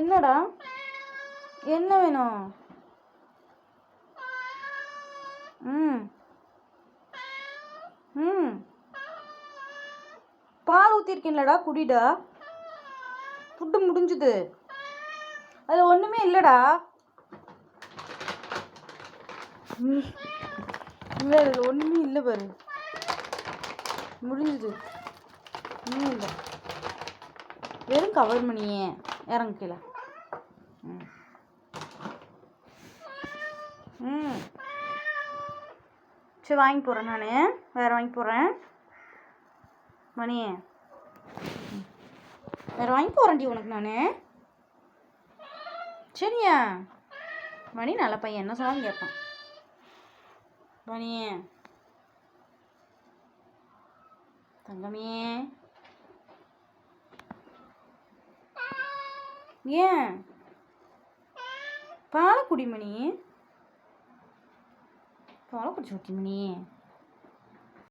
என்னடா என்ன வேணும்? ம் ம் பால் ஊற்றிருக்கேன்லடா, குடிடா. ஃபுட்டு முடிஞ்சுது. அதில் ஒன்றுமே இல்லைடா. இல்லை, அதில் ஒன்றுமே இல்லை பாரு. முடிஞ்சுது. ஒன்றும் இல்லை, வெறும் கவர் மணியே. இறங்கு கீழே. ம் ம் சரி, வாங்கி போடுறேன் நான். வேறு வாங்கி போடுறேன் மணி. வேறு வாங்கி போடுறேன்டி உனக்கு நான். சரியா? மணி நல்ல பையன், என்ன சொன்னாலும் கேட்பான். மணி தங்கமே, ஏன் பாலை குடி மணி. பாலை குடிச்சு ஊற்றி மணி.